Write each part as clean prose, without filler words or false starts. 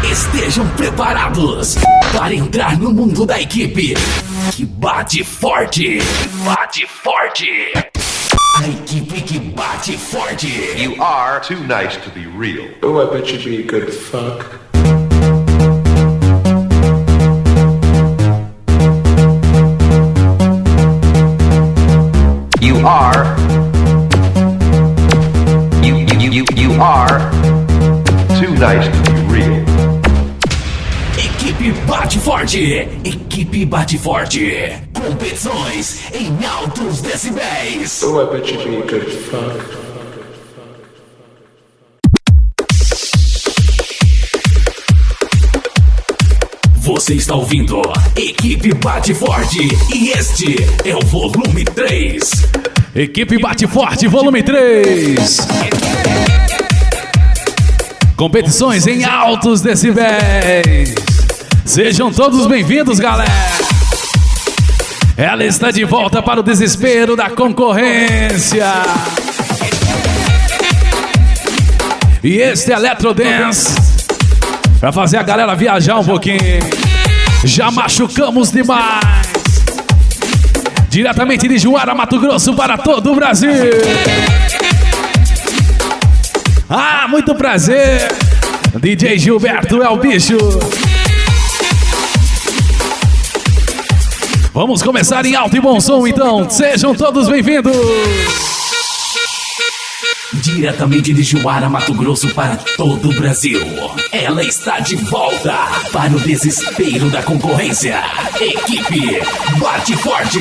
Estejam preparados para entrar no mundo da equipe que bate forte. Bate forte. A equipe que bate forte. You are too nice to be real. Oh, I bet you'd be a good fuck. You are too nice to be real. Equipe bate forte. Equipe bate forte. Competições em altos decibéis. Oh, I bet you'd be a good fuck. Você está ouvindo Equipe Bate Forte e este é o volume 3. Equipe Bate Forte, volume 3. Competições em altos decibéis. Sejam todos bem-vindos, galera. Ela está de volta para o desespero da concorrência. E este é Electrodance, pra fazer a galera viajar um pouquinho. Já machucamos demais. Diretamente de Juara, Mato Grosso, para todo o Brasil. Ah, muito prazer. DJ Gilberto é o bicho. Vamos começar em alto e bom som, então. Sejam todos bem-vindos. Diretamente de Juara, Mato Grosso, para todo o Brasil. Ela está de volta para o desespero da concorrência. Equipe Bate Forte.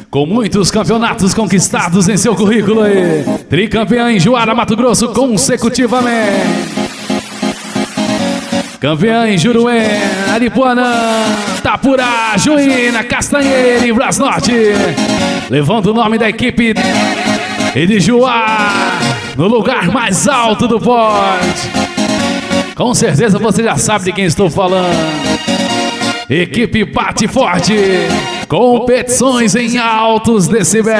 Com muitos campeonatos conquistados em seu currículo aí. Tricampeã em Juara, Mato Grosso consecutivamente. Campeã em Juruê, Aripuanã, Tapurá, Juína, Castanheira e Brás Norte. Levando o nome da equipe e de Juá no lugar mais alto do pódio. Com certeza você já sabe de quem estou falando. Equipe Bate Forte. Competições em altos decibéis.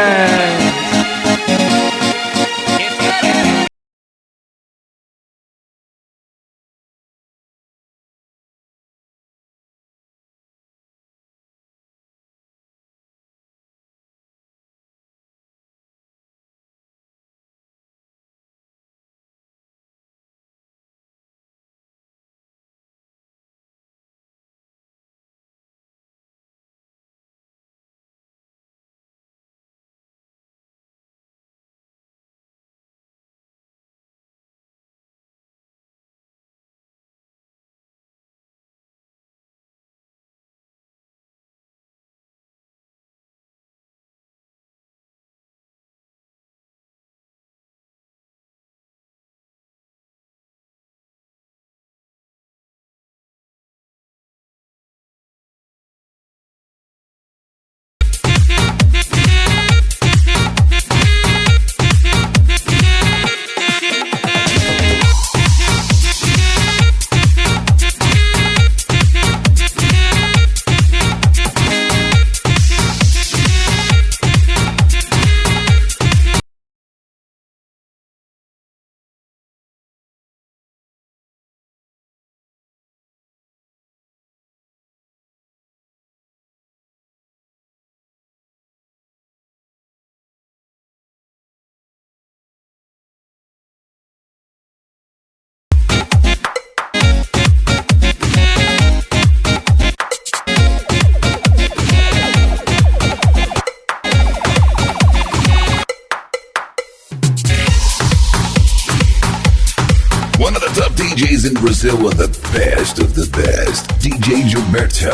One of the top DJs in Brazil with the best of the best. DJ Gilberto.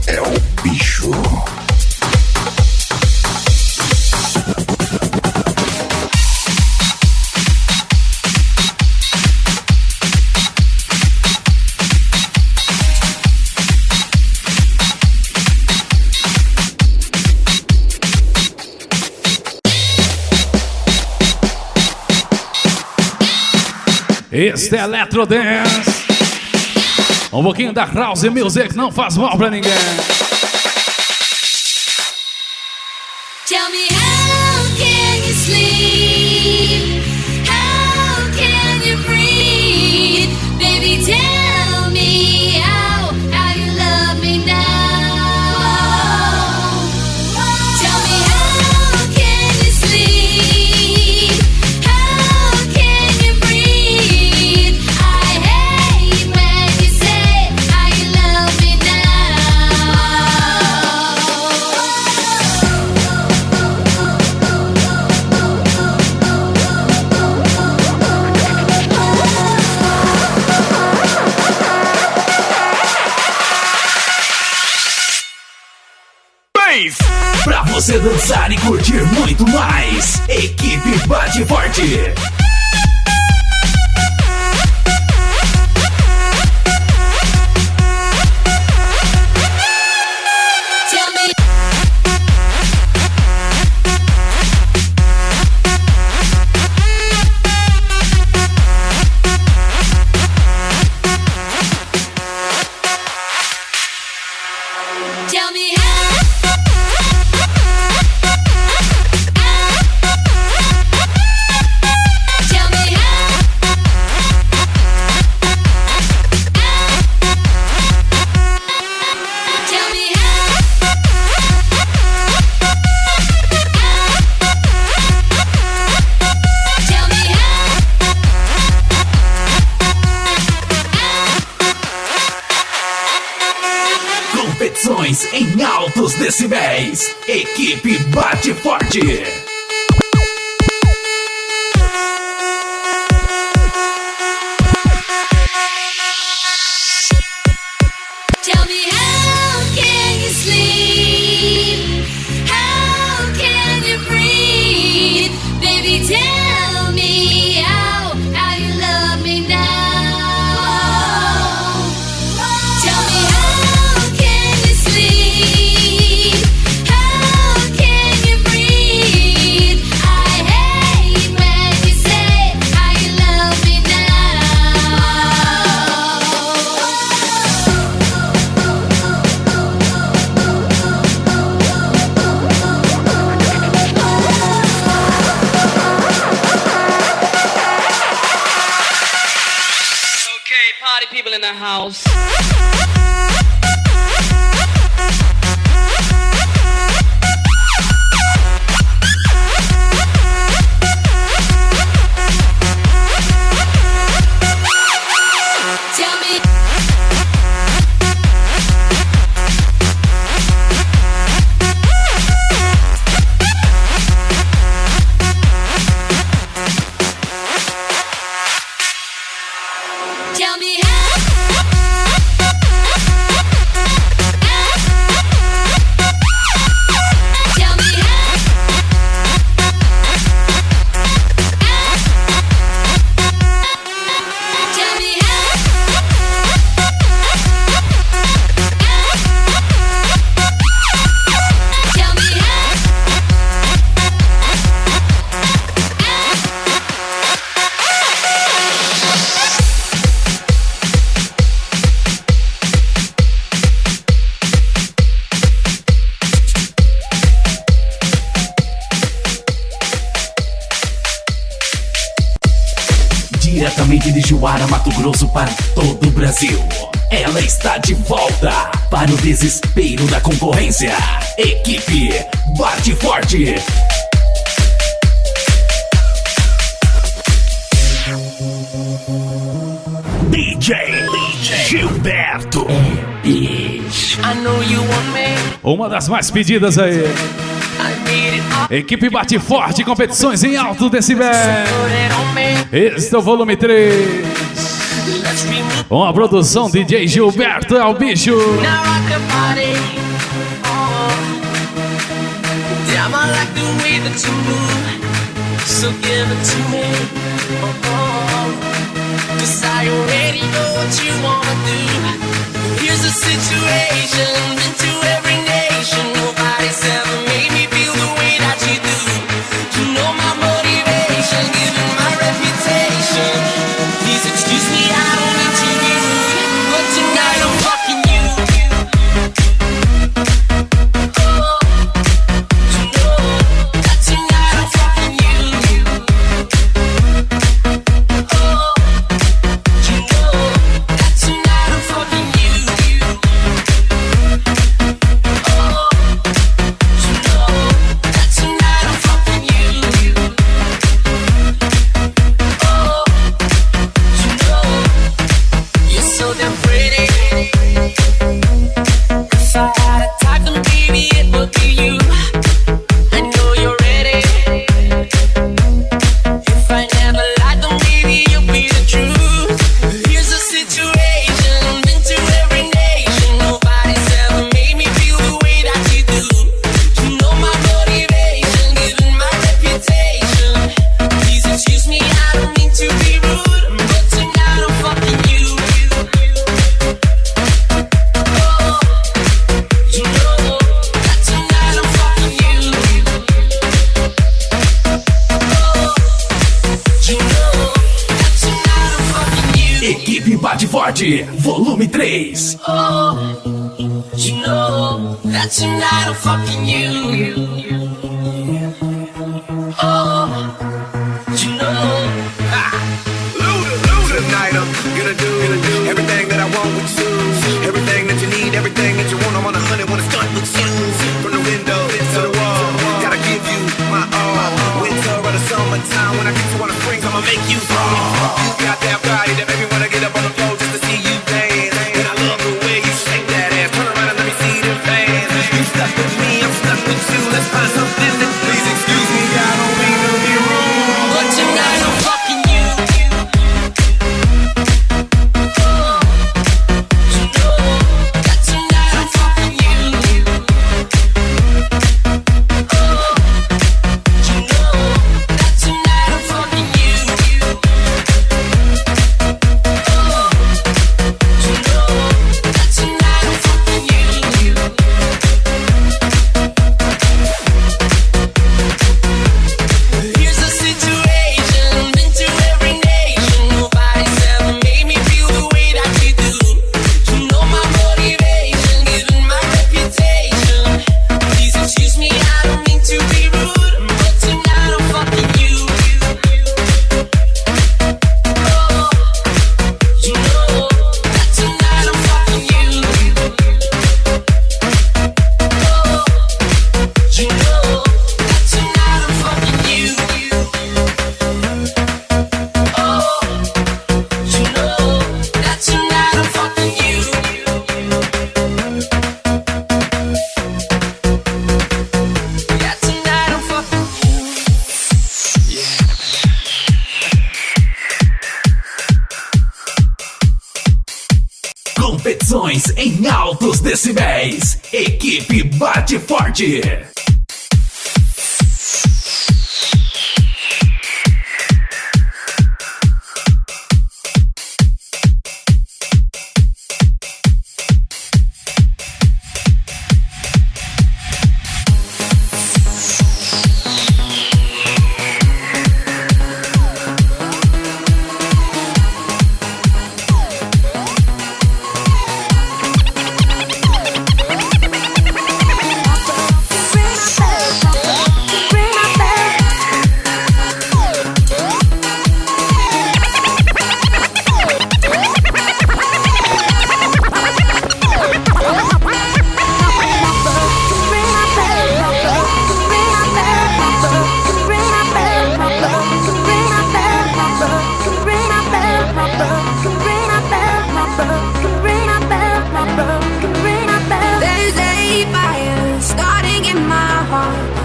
É o bicho. Este é Electro Dance. Um pouquinho da House Music não faz mal pra ninguém. Tell me how can you sleep? How can you breathe? Baby, tell me how you love me now. Tell me how can you sleep? How can you breathe? I hate when you say how you love me Pra você dançar e curtir muito mais, Equipe Bate Forte. Tell me. Tell me how. Tell me how. Tell me how. Tell me how. Competições em altos decibéis. Equipe Bate Forte. Tell me how can you sleep? How can you breathe? Baby, tell me how you love me now. Tell me how can you sleep? How can you breathe? I hate when you say how you love me Okay, party people in the house. Tell me. Tell me how. Tell me how. Tell me how. Tell me how. Diretamente de Juara, Mato Grosso para todo o Brasil. Ela está de volta para o desespero da concorrência. Equipe Bate Forte. DJ Gilberto. I know you want me. Uma das mais pedidas aí. I need it all. Equipe Bate Forte, competições em alto decibel. Put it on me. Este é o volume 3. Uma produção DJ Gilberto é o bicho. Now I can party. Oh, damn, I like the way that you move. So give it to me. Oh, 'cause I already know what you wanna do. Here's the situation, been to every nation. Nobody's ever made me feel the way that you do. You know my motivation, given my reputation. Please excuse me, I don't mean to be rude, but tonight I'm fucking you. Oh, you know that tonight I'm fucking you. Oh, you know that tonight I'm fucking you. Oh, you know that tonight I'm fucking you. Oh, you know you're so damn pretty. If I had a type, then baby it would be you. I know you're ready. If I never lied, then baby you'll be the truth. Here's the situation, been to every nation. Nobody's ever made me feel the way that you do. You know my motivation, given my reputation. Please excuse me, I don't mean to be rude, but tonight I'm fucking you. Oh, you know that tonight I'm fucking you. Oh, you know that tonight I'm fucking you. Equipe Bate Forte, volume 3. Oh, you know that tonight I'm fucking you. Oh, you know. Tonight I'm gonna do everything that I want with you. Everything that you need, everything that you want. I'm on 100, wanna start with you. From the window to the wall, gotta give you my all. Winter or the summertime, when I get you on the springs, I'ma make you fall. You got that body that make me wanna get up on the floor just to see you dance. And I love the way you shake that ass. Turn around and let me see them fans. You stuck with me, I'm stuck with you. Let's find something that please excuse me. I don't mean to be rude, But tonight I'm fucking you. Oh, you know that tonight I'm fucking you. Oh, you know that tonight I'm fucking you. Oh, you know that tonight I'm fucking you. Here's the situation, been to every nation. Nobody's ever made me feel the way that you do. You know my motivation, given my reputation. Please excuse me, I don't mean to be rude, but tonight I'm fucking you. Oh, you know that tonight I'm fucking you. Oh, you know that tonight I'm fucking you. Oh, you know that tonight I'm fucking you. Yeah, tonight I'm fucking you. Competições em altos decibéis. Equipe Bate Forte.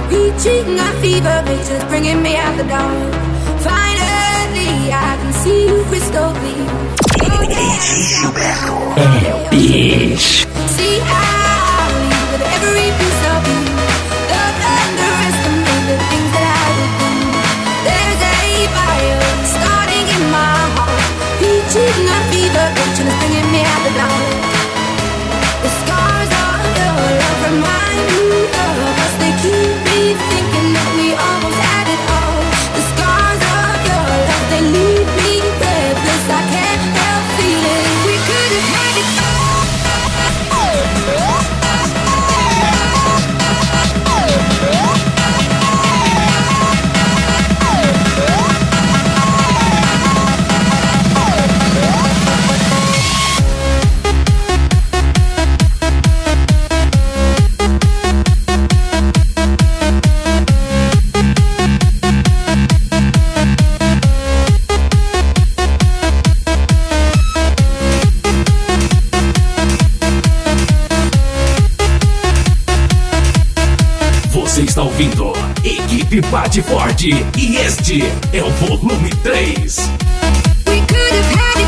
Reaching a fever pitch, just bringing me out the dark. Finally, I can see you crystal clear. See how you with every piece of you. Don't underestimate the things that I would do. There's a fire starting in my heart, reaching a fever pitch and it's bringing me out the dark. The scars of your love remind me of us. They keep me thinking that we almost had it all. The scars of your love, they leave me breathless. I can't help feeling we could have had it all. Você está ouvindo Equipe Bate Forte e este é o volume 3. We could have had it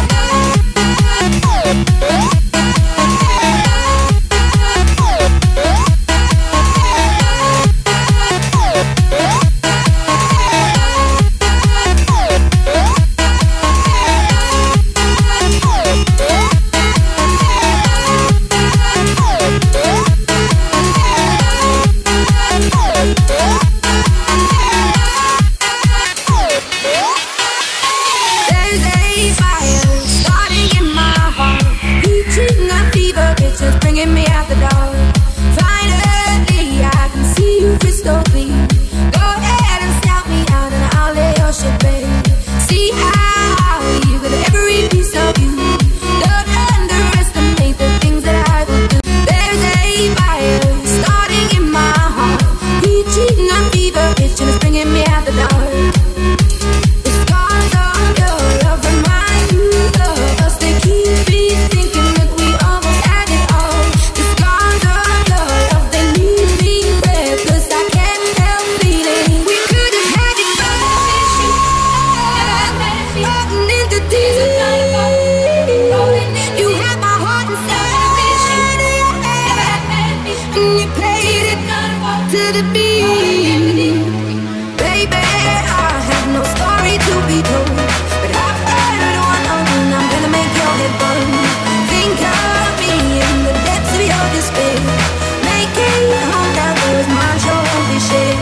There's a fire starting in my heart, reaching a fever pitch that's bringing me out the dark. Finally, I can see you crystal clear. Go ahead and scout me out and I'll lay your shit bare. See how you got every piece of you. Don't underestimate the things that I will do. There's a fire starting in my heart, reaching a fever pitch and it's bringing me out the dark. The scars of your love remind me of us. They keep me thinking that we almost had it all. The scars of your love, they leave me breathless. I can't help feeling we could have had it all. Floating in the deep, you had my heart inside, and you played it to the beat. Baby, I have no story to be told, but I've heard one and I'm gonna make your head burn. Think of me in the depths of your despair. Making home that was my show won't be shared.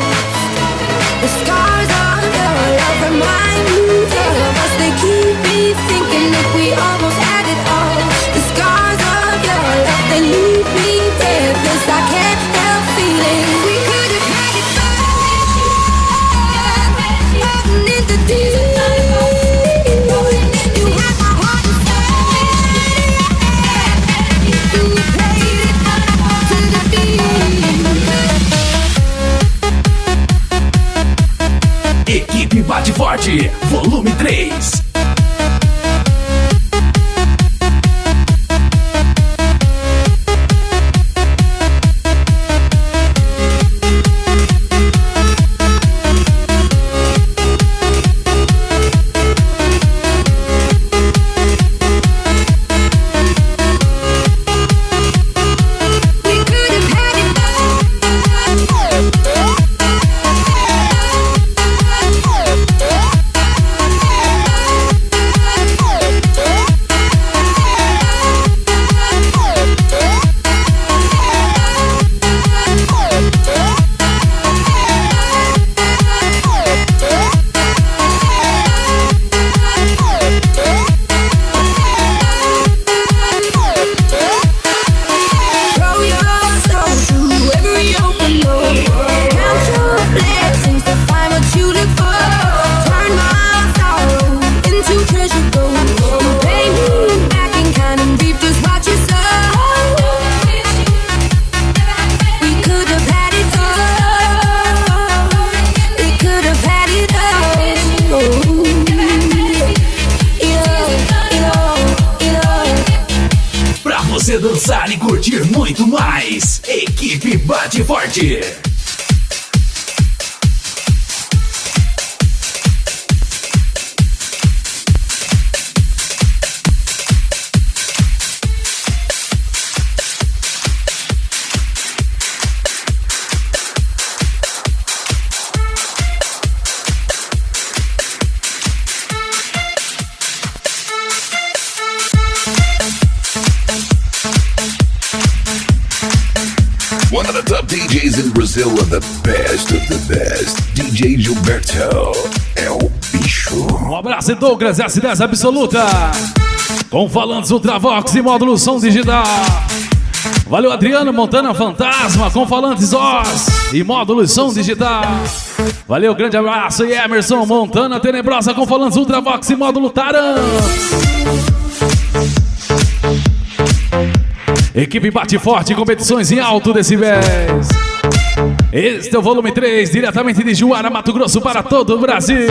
The scars of your love remind me of us. They keep me thinking that we almost had it all. The scars of your love, they leave me breathless. I can't help feeling we could have had it all. Floating in the deep, you had my heart inside, and you played it to the beat. Equipe Bate Forte, volume 3. We could have had it Throw your soul through every open door. Count your blessings to find what you look for. Turn my sorrow into treasure gold. You pay me back in kind and reap just what you sow. We could have had it all. We could have had it all. It all. Pra você dançar e curtir muito mais, Equipe Bate Forte. One of the top DJs in Brazil and the best of the best. DJ Gilberto é o bicho. Um abraço, Douglas, S10 Absoluta. Com falantes Ultravox e módulo som digital. Valeu, Adriano, Montana Fantasma, com falantes OS e módulos som digital. Valeu, grande abraço. E Emerson, Montana Tenebrosa, com falantes Ultravox e módulo Taran. Equipe Bate Forte, competições em alto decibéis. Este é o volume 3, diretamente de Juara, Mato Grosso, para todo o Brasil.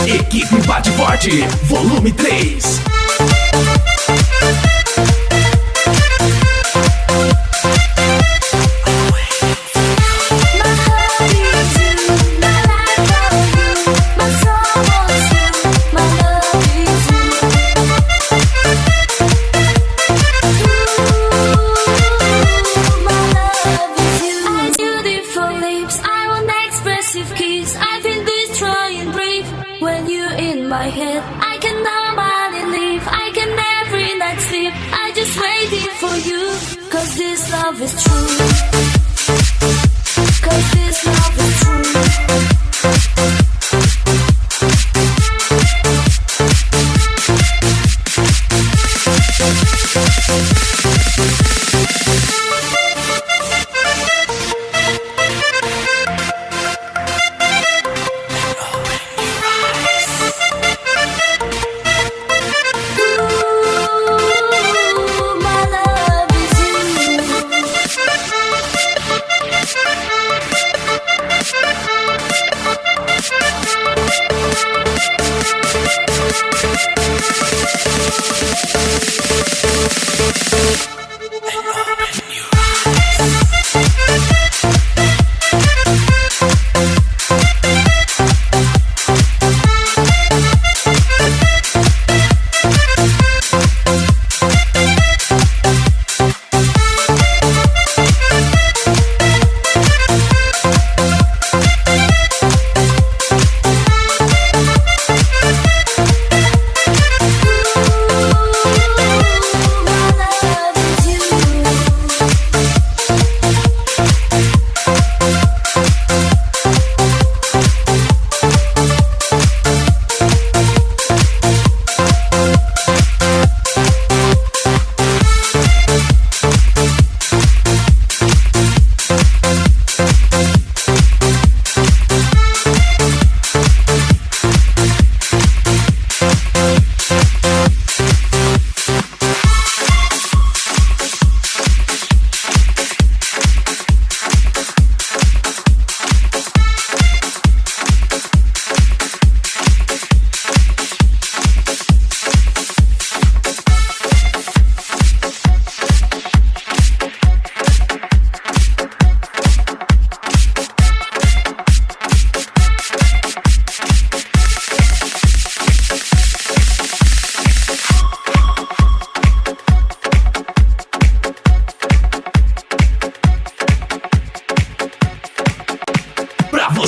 Equipe Bate Forte, volume 3.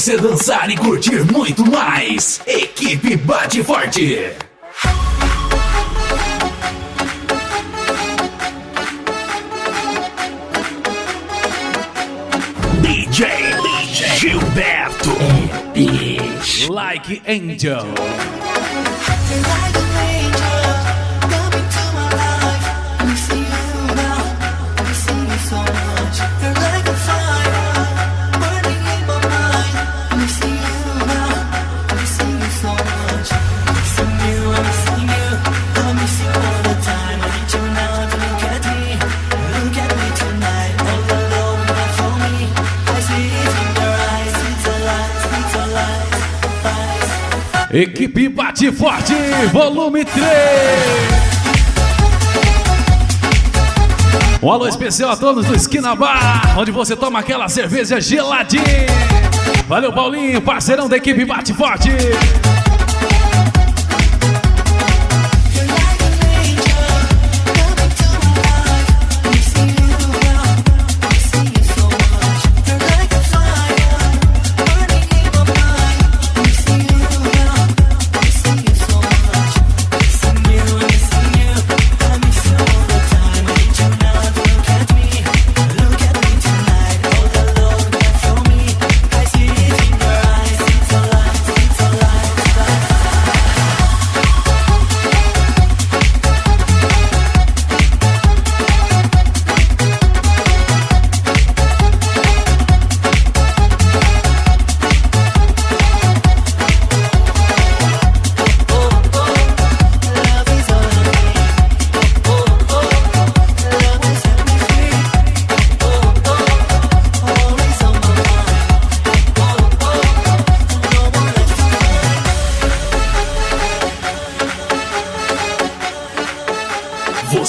Você dançar e curtir muito mais. Equipe Bate Forte. Gilberto. É, bitch. Like Angel. Equipe Bate Forte, volume 3. Um alô especial a todos do Esquina Bar, onde você toma aquela cerveja geladinha. Valeu, Paulinho, parceirão da equipe Bate Forte.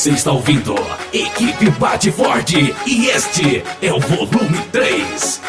Você está ouvindo Equipe Bate Forte e este é o volume 3.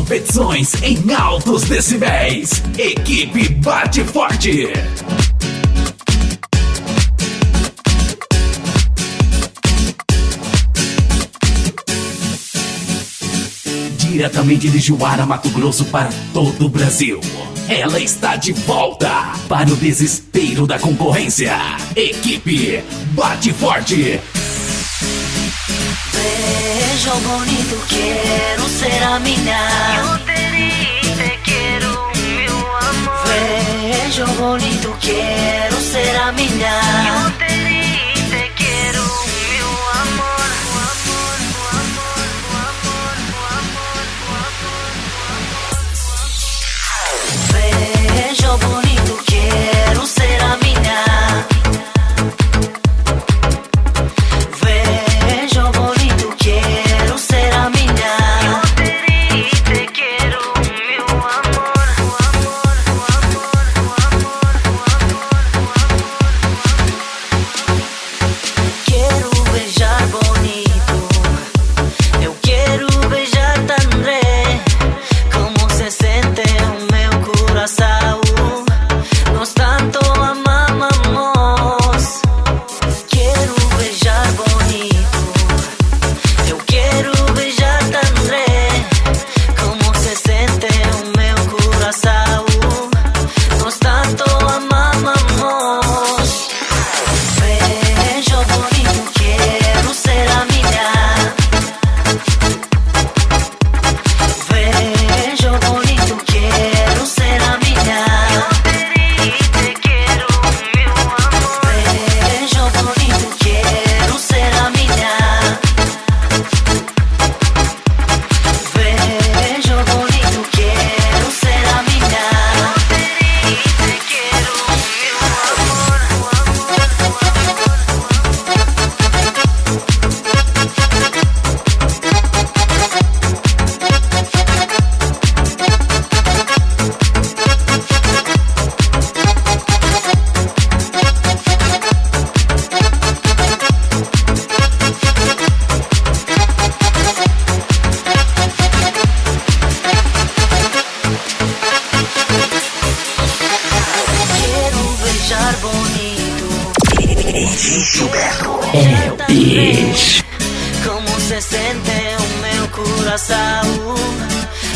Competições em altos decibéis. Equipe Bate Forte. Diretamente de Juara, Mato Grosso para todo o Brasil. Ela está de volta para o desespero da concorrência. Equipe Bate Forte. Beijo bonito, quero ser a minha. Eu te quero, meu amor. Beijo bonito, quero ser a minha. Eu te quero, meu amor. Beijo bonito, quero ser a minha. Como se sente o meu coração.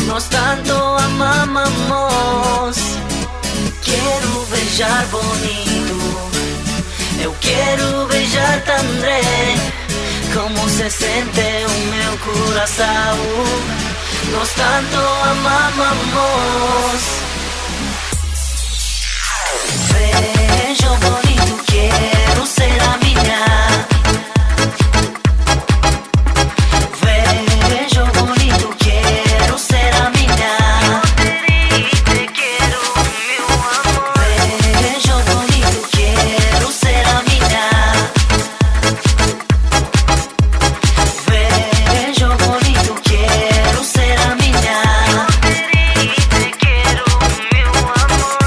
Nós tanto amamos. Quero beijar bonito. Eu quero beijar também. Como se sente o meu coração. Nós tanto amamos. Beijo bonito, quero ser a minha. Beijo bonito, quero ser a minha. Te quero, meu amor. Beijo bonito, quero ser a minha. Beijo bonito, quero ser a minha. Te quero, meu amor.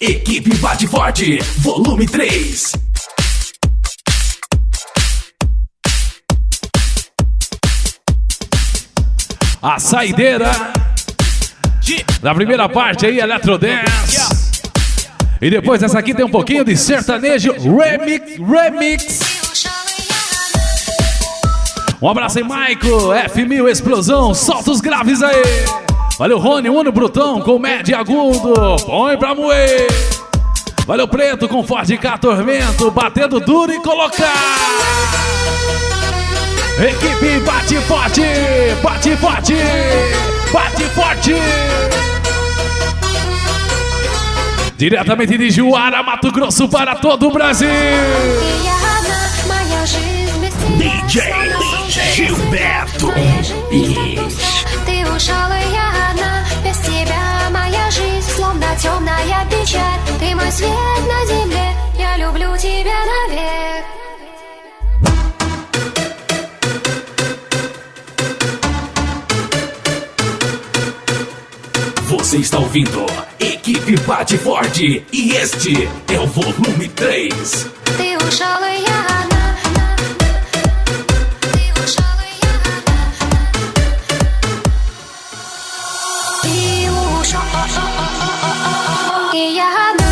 Equipe Bate Forte, volume 3. A saideira da primeira parte aí, Electrodance. E depois dessa aqui tem um pouquinho de sertanejo remix. Um abraço aí, Maico, F1000 Explosão, solta os graves aí. Valeu, Rony, Uno Brutão com médio agudo, põe pra moer. Valeu, Preto com Ford K Tormento, batendo duro e colocar. Equipe Bate Forte, bate forte, bate forte. Diretamente de Juara, Mato Grosso para todo o Brasil. DJ Gilberto. Ты ушел, и я одна. Без тебя моя жизнь словно темная печаль. Ты мой свет на земле. Я люблю тебя навек. Você está ouvindo Equipe Bate Forte e este é o volume 3. Ты ушел, и я одна. Ты ушел, и я одна. Ты ушел, и я одна.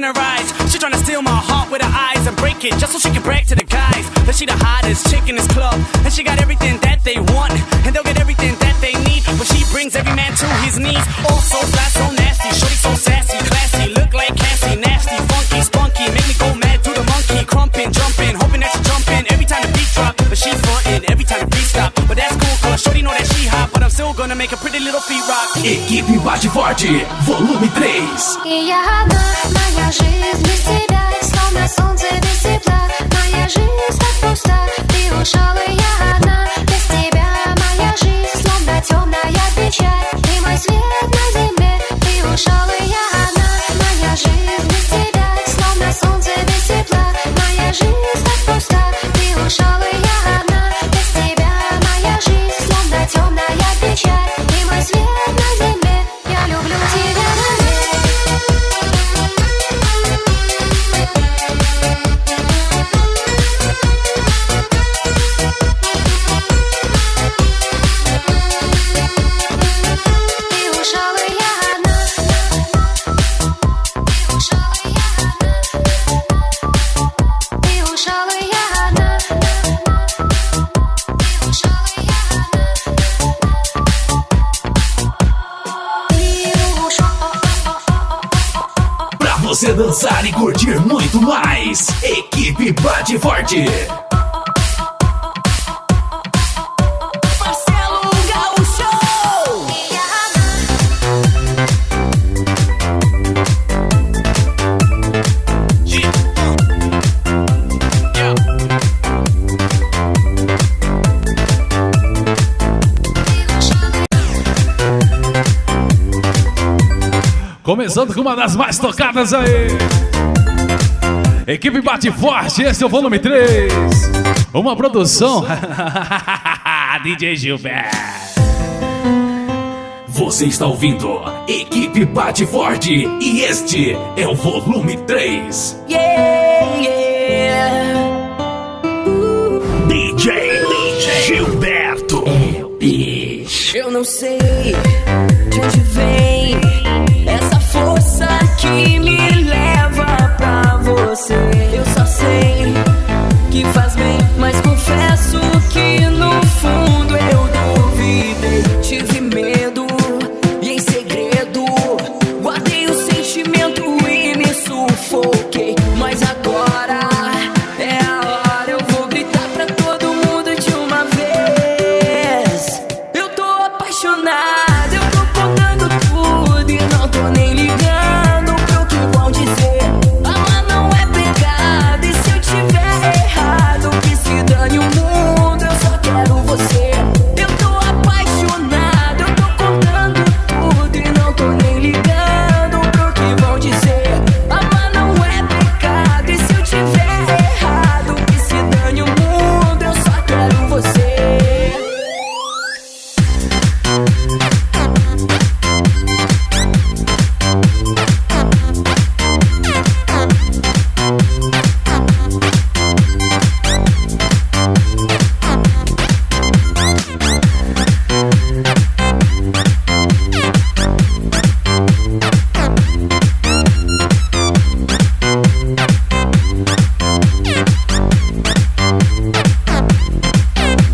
in her eyes. She tryna steal my heart with her eyes and break it just so she can brag to the guys that she the hottest chick in this club, and she got everything that they want, and they'll get everything that they need. But she brings every man to his knees. Oh, so fly, so nasty, shorty so sassy, classy, look like Cassie, nasty, funky, spunky, make me go mad to the monkey, crumping, jumping, hoping that she jumping every time the beat drop. But she frontin' every time the beat stop. But that's cool, cause shorty know that she hot, but I'm still gonna make her pretty little feet rock. Equipe Bate Forte, volume 3. И я одна, моя жизнь без тебя, словно солнце без тепла. Моя жизнь так пуста, ты ушел, и я одна. Без тебя моя жизнь, словно темная печаль. Ты мой свет на земле, ты ушел, и я одна. Моя жизнь без тебя, словно солнце без тепла. Моя жизнь так пуста, ты ушел, и я одна. Без тебя моя жизнь, словно темная печаль. Ты мой свет на земле, я люблю тебя навек. Ты ушел, и я одна. Ты ушел, и я одна. Ты ушел, и я одна. Ты ушел, и я одна. Ты ушел. Pra você dançar e curtir muito mais. Equipe Bate Forte. Marcelo Gaúcho. E я одна. Começando com uma das mais tocadas aí. Equipe Bate Forte, esse é o volume 3. Uma produção DJ Gilberto. Você está ouvindo Equipe Bate Forte e este é o volume 3. Yeah, yeah. DJ Gilberto. É o bicho. Eu não sei de onde vem essa força que me leva pra você. Eu só sei que faz bem, mas confesso que no fundo eu duvidei. Tive medo e em segredo guardei o sentimento e me sufoquei. Mas agora é a hora, eu vou gritar pra todo mundo de uma vez. Eu tô apaixonada, eu tô contando tudo e não tô nem ligando pro que vão dizer. Amar não é pecado, e se eu tiver errado, que se dane o mundo, eu só quero você. Eu tô apaixonada, eu tô contando tudo e não tô nem ligando pro que vão dizer. Amar não é pecado, e se eu tiver errado, que se dane o mundo, eu só quero você.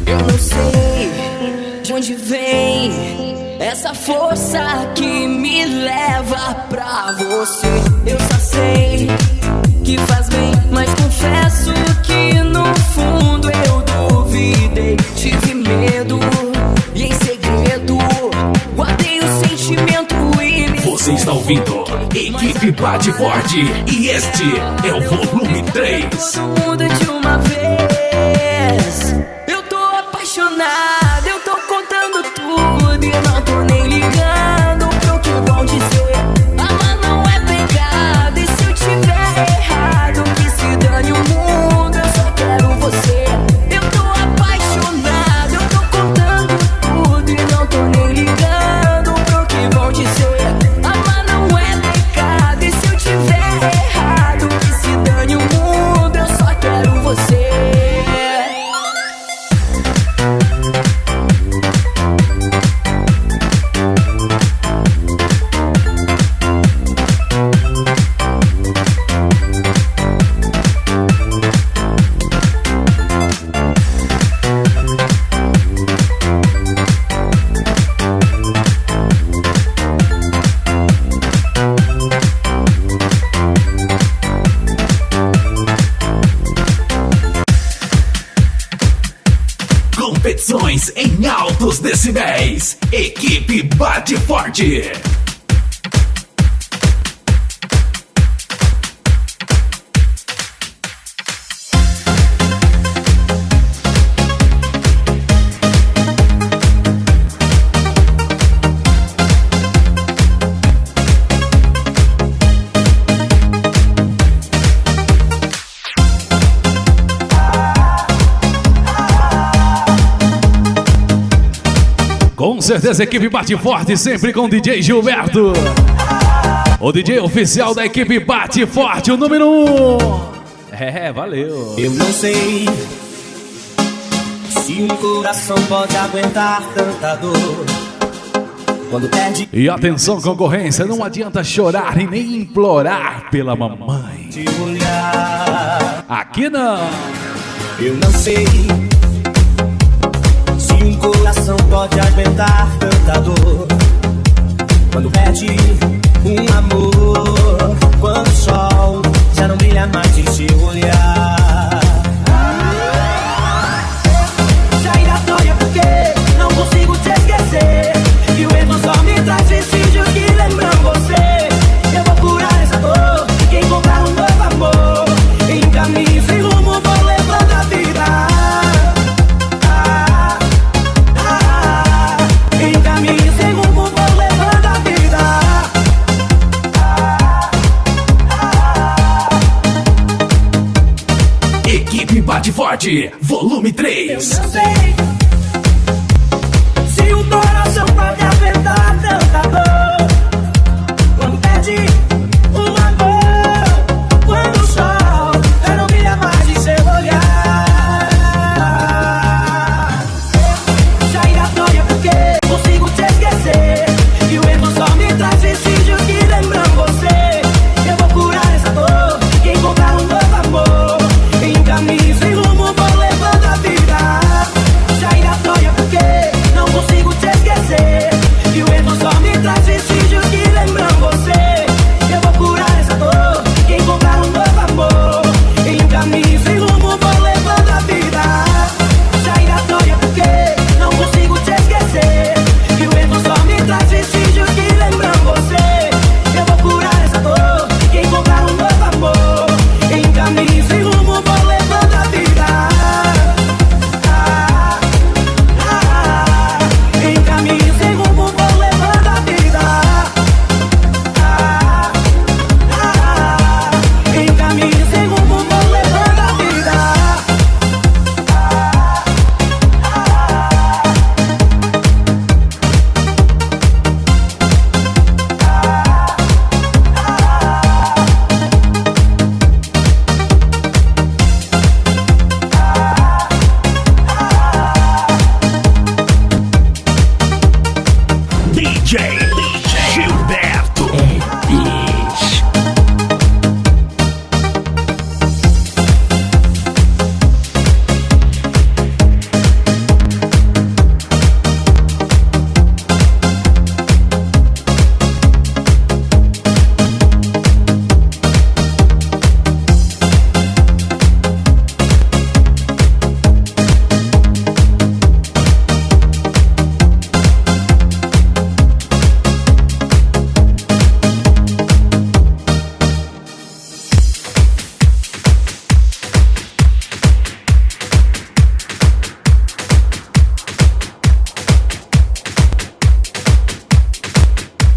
Eu não sei de onde vem essa força que me leva pra você. Eu só sei que faz bem, mas confesso que no fundo eu duvidei. Tive medo e em segredo guardei o sentimento e me Você está ouvindo Equipe Bate Forte e este é o volume 3. todo mundo de uma vez. Eu tô apaixonada, eu tô contando tudo e não tô nem ligando pro que vão dizer. Amar não é pecado, e se eu tiver errado, que se dane o mundo, eu só quero você. Eu tô apaixonada, eu tô contando tudo e não tô nem ligando pro que vão dizer. Amar não é pecado, e se eu tiver errado, que se dane o mundo, eu só quero você. Competições em altos decibéis. Equipe Bate Forte. Com certeza a equipe Bate Forte, sempre com o DJ Gilberto. O DJ oficial da equipe Bate Forte, o número 1. É, valeu. Eu não sei se um coração pode aguentar tanta dor quando perde E atenção, concorrência, não adianta chorar e nem implorar pela mamãe. de olhar. Aqui não. Eu não sei se um coração pode aguentar tanta dor quando perde um amor, quando o sol já não brilha mais em seu olhar. Já ainda dói porque não consigo te esquecer, e o erro só me traz vestígios que lembram você. Eu vou curar essa dor e encontrar um novo amor, em um caminho sem rumo vou levando a vida. Em caminho sem rumo vou levando a vida. Equipe Bate Forte, volume Eu 3. não sei se o coração pode aguentar tanta dor quando perde um amor, quando o sol já não brilha mais em seu olhar. Já ainda dói porque consigo te esquecer, e o erro só me traz vestígios que lembram você. Eu vou curar essa dor e encontrar um novo amor, em um caminho sem rumo vou levando a vida. Já ainda dói porque não consigo te esquecer, e o erro só me traz vestígios que lembram você. Eu vou curar essa dor e encontrar um novo amor, em um caminho sem rumo vou levando a vida. Já ainda dói porque não consigo te esquecer, e o erro só me traz vestígios que lembram você. Eu vou curar essa dor e encontrar um novo amor, em um caminho sem rumo vou levando a vida. Em caminho sem rumo vou levando a vida. Em caminho sem rumo vou levando a vida. DJ Gilberto.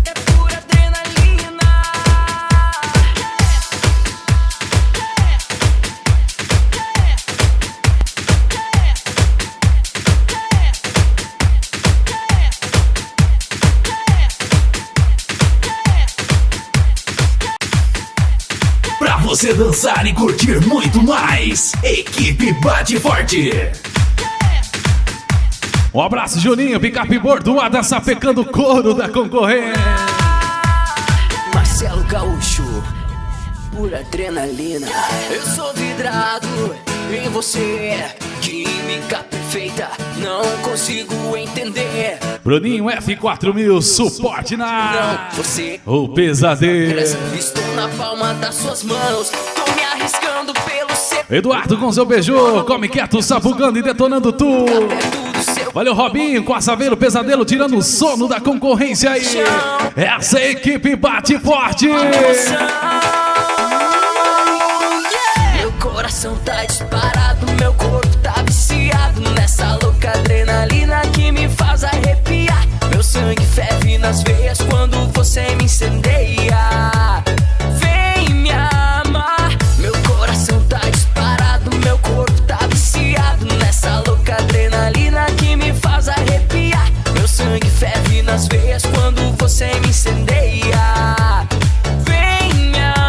É pura adrenalina. Pra você dançar e curtir muito mais. Equipe Bate Forte. Um abraço, Juninho, picape bordoada, sapecando o couro da concorrência. Marcelo Gaúcho, pura adrenalina. Eu sou vidrado em você, química perfeita, não consigo entender. Bruninho F4000, suporte na... Não, você O pesadelo. estou na palma das suas mãos, tô me arriscando pelo seu. Eduardo com seu beijo, come quieto, sabugando e detonando tudo. Valeu, Robinho, com a Saveiro Pesadelo, tirando o sono da concorrência aí. Essa equipe bate forte. Meu coração tá disparado, meu corpo tá viciado nessa louca adrenalina que me faz arrepiar. Meu sangue ferve nas veias quando você me incendeia. Vem me amar. Meu coração tá disparado, meu corpo tá viciado nessa louca adrenalina que me faz arrepiar. Meu sangue ferve nas veias quando você me incendeia. Vem me amar.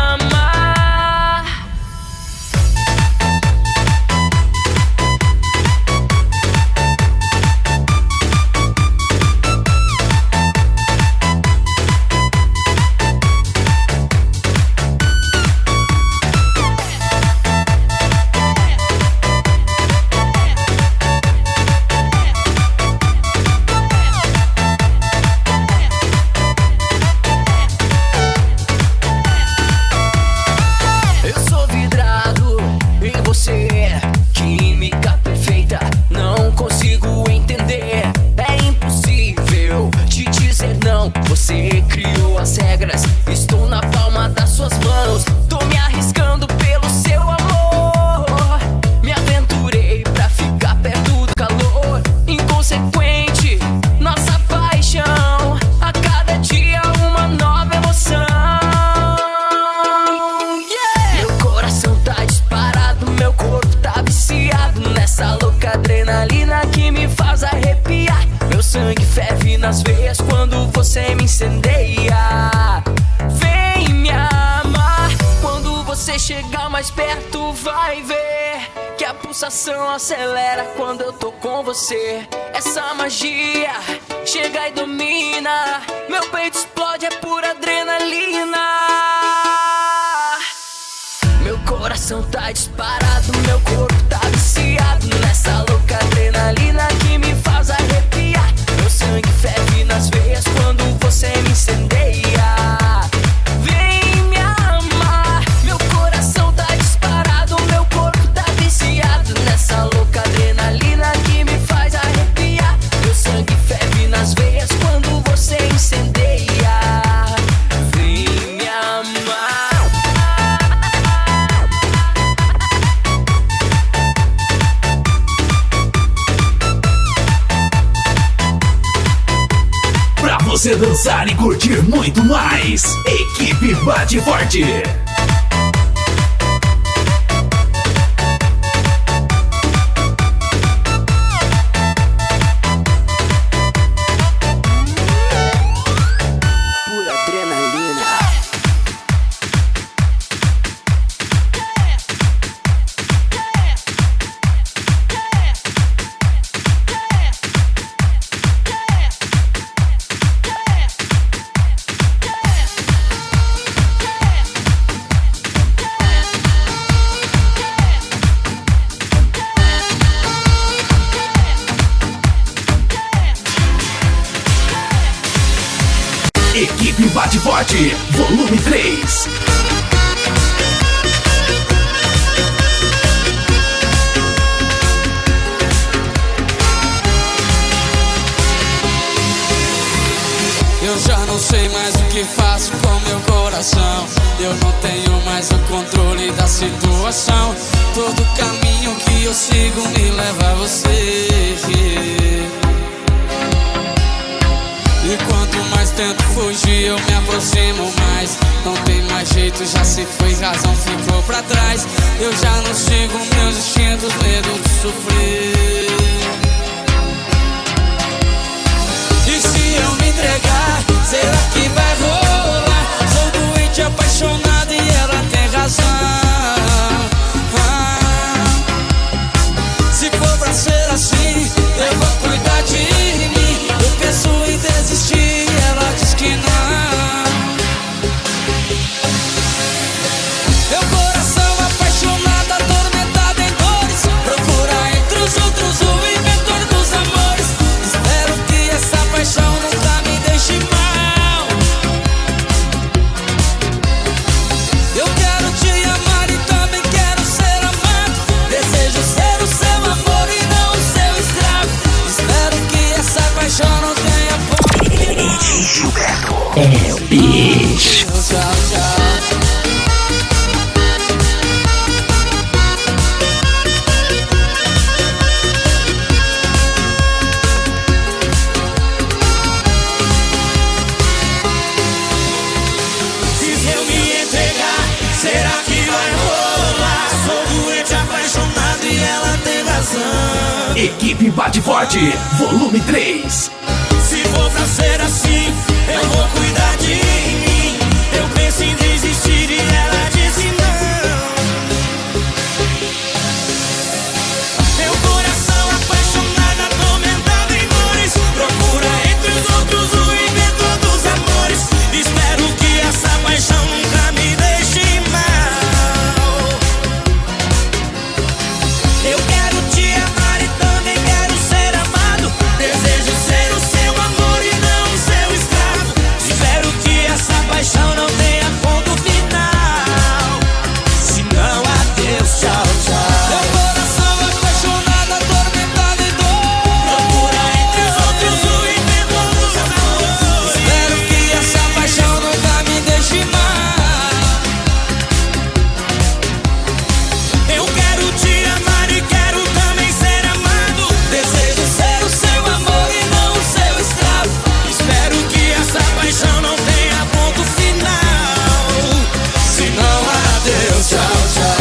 Eu sou vidrado em você, química perfeita, não consigo entender. É impossível te dizer não. Você criou as regras, estou na palma das suas mãos. Tô me arriscando pelo seu amor. Me aventurei pra ficar perto do calor inconsequente. Nossa paixão, a cada dia uma nova emoção. Meu coração tá disparado, meu corpo tá viciado nessa louca adrenalina que me faz arrepiar. Meu sangue ferve nas veias quando você me incendeia. Vem me amar. Quando você chegar mais perto, vai ver que a pulsação acelera quando eu tô com você. Essa magia chega e domina. Meu peito explode, é pura adrenalina. Meu coração tá disparado, meu corpo tá viciado nessa louca adrenalina que me faz arrepiar. Meu sangue ferve nas veias quando você me incendeia. Vem me amar. Meu coração tá disparado, meu corpo tá viciado nessa louca adrenalina que me faz arrepiar. Meu sangue ferve nas veias quando você incendeia. Vem me amar. Pra você dançar e curtir muito mais, equipe bate forte. Pura adrenalina. Equipe bate forte, volume 3. Eu já não sei mais o que faço com meu coração. Eu não tenho mais o controle da situação. Todo caminho que eu sigo me leva a você. E quanto mais tento fugir, eu me aproximo mais. Não tem mais jeito, já se foi, razão ficou pra trás. Eu já não sigo meus instintos, medo de sofrer. E se eu me entregar, será que vai rolar? Sou doente, apaixonado e ela tem razão. Se for pra ser assim, eu vou cuidar de mim. Eu penso em desistir e ela diz que não. Meu coração apaixonado, atormentado em dores, procura entre os outros É o bicho. Tchau, tchau. Se eu me entregar, será que vai rolar? Sou doente, apaixonado e ela tem razão. Equipe Bate Forte, volume 3. Se for pra ser assim, eu vou cuidar de mim. Eu penso em desistir e ela disse não. Meu coração apaixonado, atormentado em dores, procura entre os outros o inventor dos amores. Espero que essa paixão nunca me deixe mal. Eu quero te amar e também quero ser amado. Desejo ser o seu amor e não o seu escravo. Espero que essa paixão não tenha ponto final. Se não, adeus, tchau, tchau. Meu coração apaixonado, atormentado em dor. Procura entre os outros o inventor dos amores. Espero que essa paixão nunca me deixe mal. Eu quero te amar e quero também ser amado. Desejo ser o seu amor e não o seu escravo. Espero que essa paixão não tenha ponto final. Se não, adeus, tchau, tchau.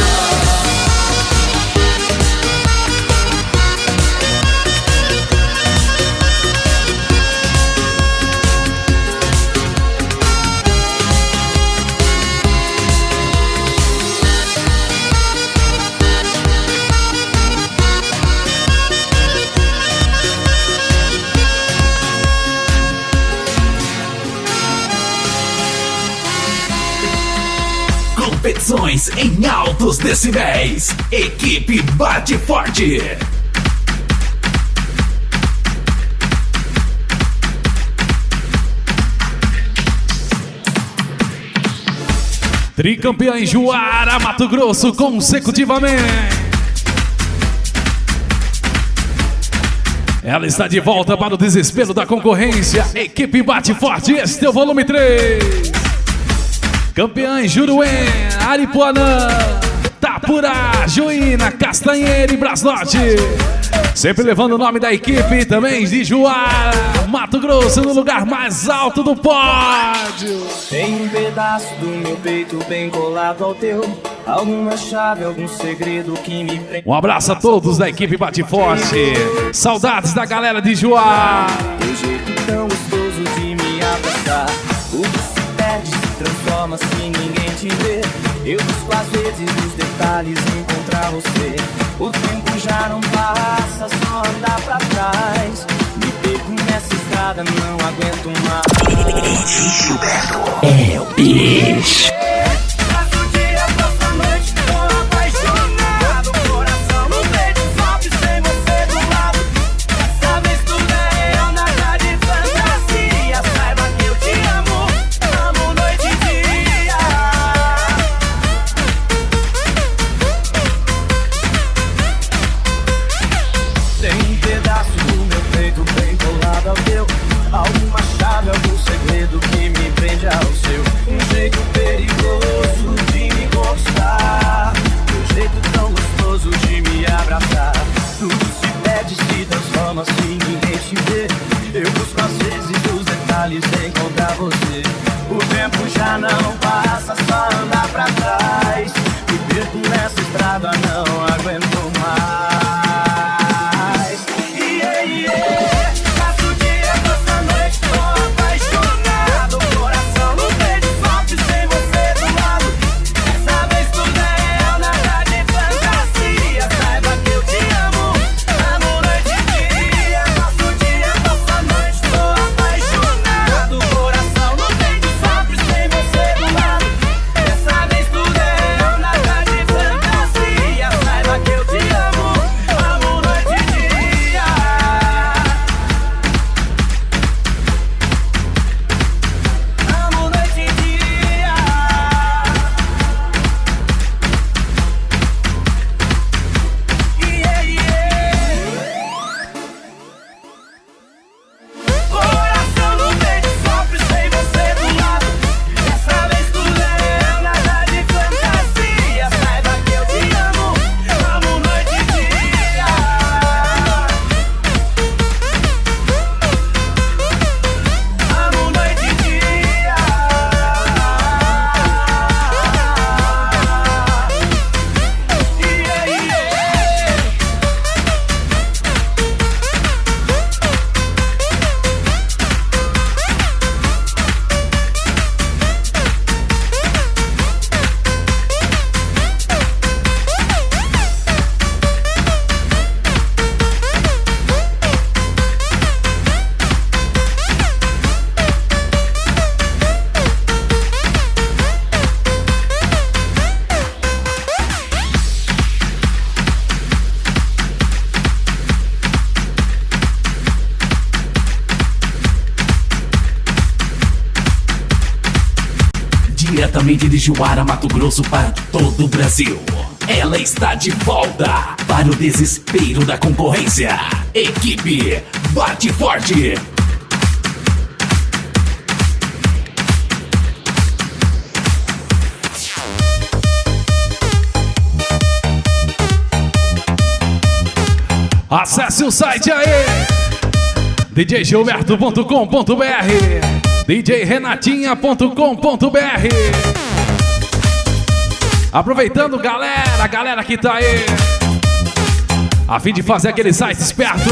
Competições em altos decibéis. Equipe Bate Forte. Tricampeã em Juara, Mato Grosso, consecutivamente. Ela está de volta para o desespero da concorrência. Equipe Bate Forte, este é o volume 3. Campeã em Juruém, Aripuanã, Tapura, Juína, Castanheira e Brasnorte. Sempre levando o nome da equipe também de Juara, Mato Grosso, no lugar mais alto do pódio. Tem um pedaço do meu peito bem colado ao teu. Alguma chave, algum segredo que me prende. Um abraço a todos da equipe Bate Forte. Saudades da galera de Juara. Teu jeito tão gostoso de me abraçar. O que se perde se transforma se ninguém te vê. Eu busco às vezes os detalhes encontrar você. O tempo já não passa, só andar pra trás. Me perco nessa estrada, não aguento mais. É o bicho. Passo o dia, passo a noite, tô apaixonado. Coração no peito, sobe sem você do lado. Dessa vez tudo é real, nada de fantasia. Saiba que eu te amo, amo noite e dia. Tem um pedaço do meu peito bem colado ao teu. Alguma chave, algum segredo que me prende ao seu. Um jeito perigoso de me conquistar. Um jeito tão gostoso de me abraçar. Tudo se perde, se transforma se ninguém te vê. Eu busco às vezes os detalhes de encontrar você. O tempo já não passa, só andar pra trás. Me perco nessa estrada, não aguento mais. Yeah, yeah. Passo o dia, passo a noite, tô apaixonado. Coração no peito, sobe sem você do lado. Dessa vez tudo é real, nada de fantasia. Saiba que eu te amo, amo noite e dia. Passo o dia, passo a noite, tô apaixonado. Coração no peito, sobe sem você do lado. Dessa vez tudo é Diretamente de Juara, Mato Grosso para todo o Brasil. Ela está de volta para o desespero da concorrência. Equipe Bate Forte. Acesse o site aí, djgilberto.com.br, djrenatinha.com.br. Aproveitando, galera que tá aí, a fim de fazer aquele site esperto,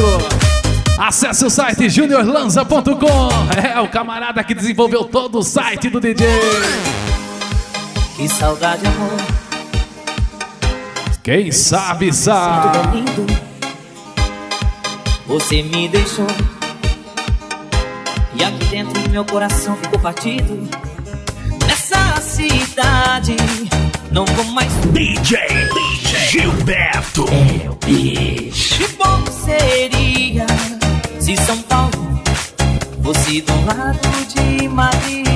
acesse o site juniorlanza.com. É o camarada que desenvolveu todo o site do DJ. Que saudade, amor. Quem sabe, Tudo sabe. é lindo. Você me deixou e aqui dentro do meu coração ficou partido. Nessa cidade não vou mais. DJ Gilberto. É o bicho. Que bom seria se São Paulo fosse do lado de Madrid.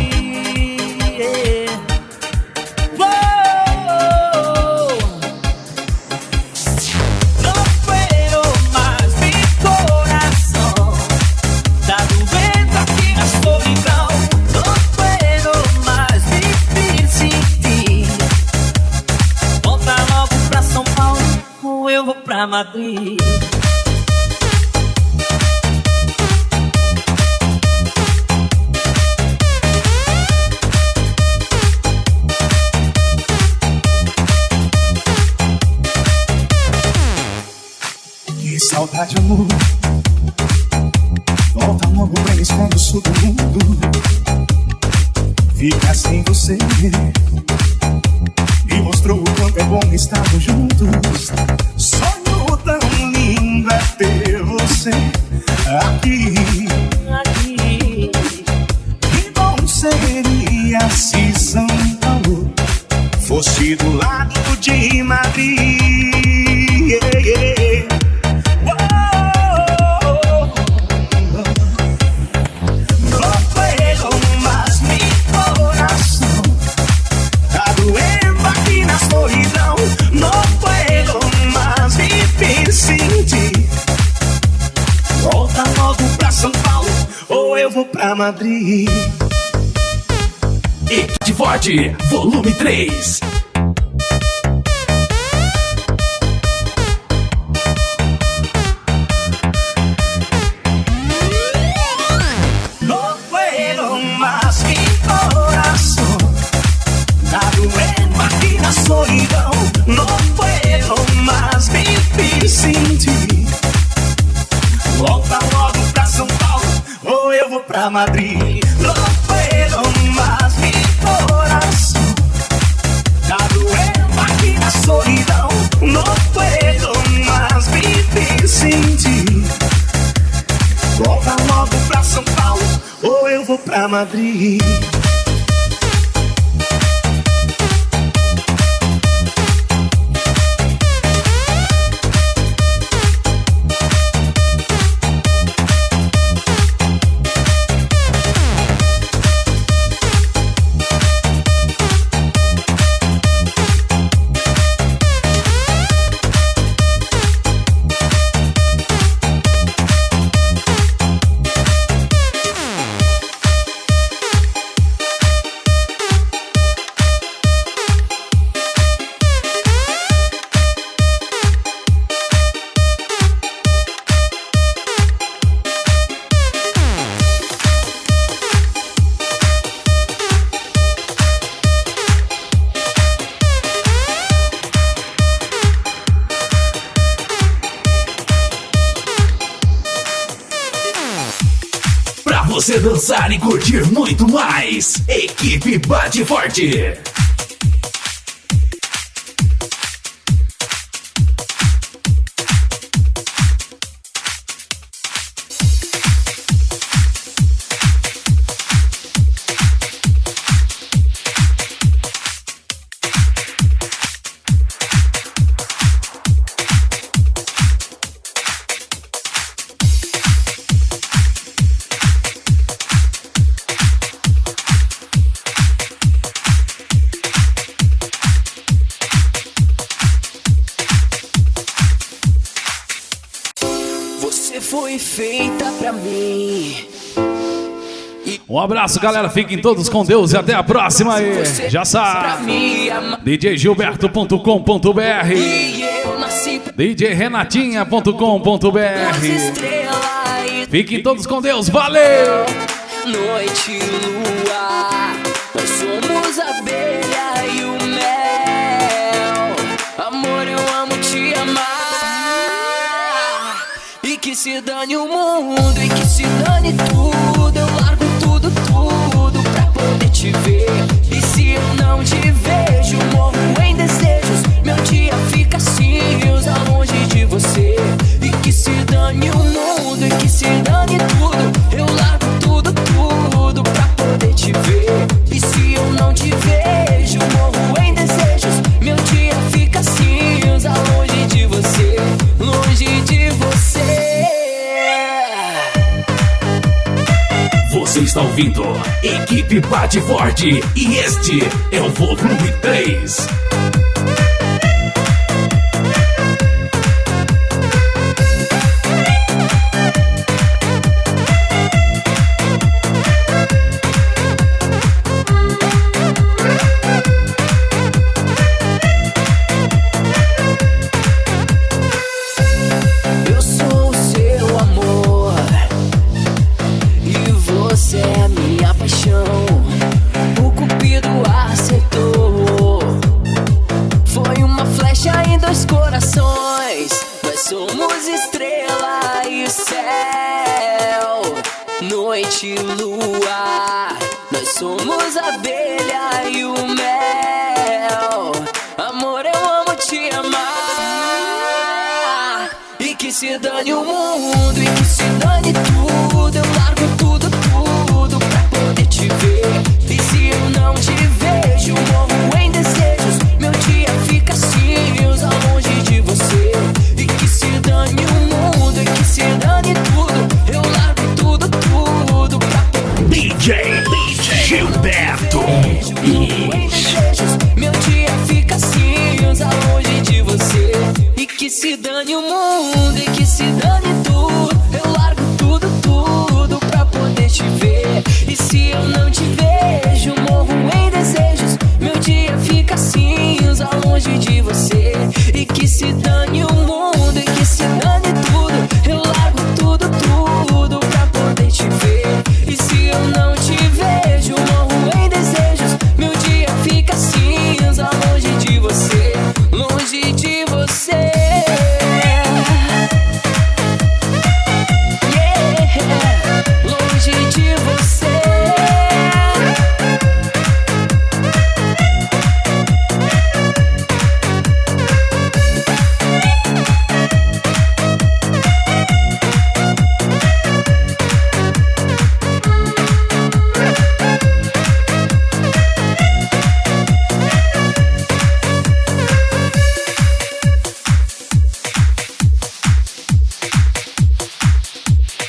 Não puedo mais, mi coração tá doendo aqui na solidão. Não puedo mais viver sem ti. Volta logo pra São Paulo ou eu vou pra Madrid. Que saudade, amor. Volta logo pra esse fundo sul do mundo. Ficar sem você me mostrou o quanto é bom estarmos juntos. Sonho tão lindo é ter você aqui. Que bom seria se São Paulo fosse do lado de Madrid. No puedo más, mi corazón tá doendo aqui na solidão. No puedo más viver sem ti. Volta logo pra São Paulo ou eu vou pra Madrid. Equipe Forte, volume 3. No puedo más, mi corazón tá doendo aqui na solidão. No puedo más viver sem ti. Volta logo pra São Paulo ou eu vou pra Madrid. No puedo más, mi corazón tá doendo aqui na solidão. No puedo más viver sem ti. Volta logo pra São Paulo ou eu vou pra Madrid. Pra você dançar e curtir muito mais. Equipe Bate Forte. Você foi feita pra mim. Um abraço, galera. Fiquem todos com Deus e até a próxima aí. Já sabe. DJGilberto.com.br, DJRenatinha.com.br. Fiquem todos com Deus. Valeu! Noite e lua, nós somos a abelha e o mel. Amor, eu amo te amar. E que se dane o mundo, e que se dane tudo. Eu largo tudo pra poder te ver. E se eu não te vejo, morro em desejos. Meu dia fica cinza longe de você. E que se dane o mundo, e que se dane tudo. Eu largo tudo pra poder te ver. E se eu não te vejo, morro em desejos. Meu dia fica cinza longe de você, longe de você. Você está ouvindo Equipe Bate Forte e este é o volume 3. Eu sou o seu amor e você é a minha paixão. O cupido acertou. Foi uma flecha em dois corações. Nós somos estrela e céu, noite e lua. Nós somos a abelha e o mel. Amor, eu amo te amar. E que se dane o mundo, e que se dane tudo. Eu largo tudo pra poder te ver. E se eu não te vejo, morro em desejos. Meu dia fica cinza longe de você. E que se dane o mundo, e que se dane tudo. Eu largo tudo pra poder DJ Gilberto. meu dia fica cinza longe de você. E que se dane o mundo, e que se dane tudo. Eu largo tudo pra poder te ver. E se eu não te vejo, morro em desejos. Meu dia fica cinza longe de você. E que se dane o mundo, e que se dane tudo. Eu largo tudo pra poder te ver. E se eu não te vejo, morro em desejos. Meu dia fica cinza longe de você, longe de você. Yeah, longe de você.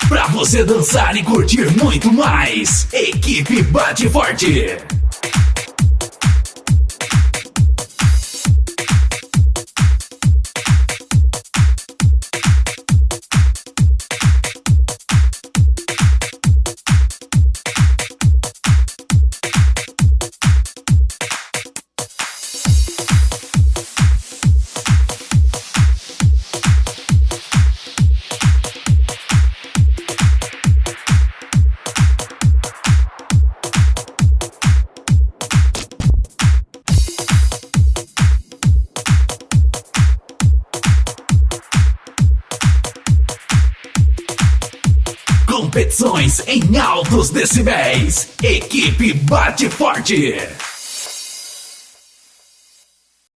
Pra você dançar e curtir muito mais, Equipe Bate Forte. Competições em altos decibéis. Equipe Bate Forte.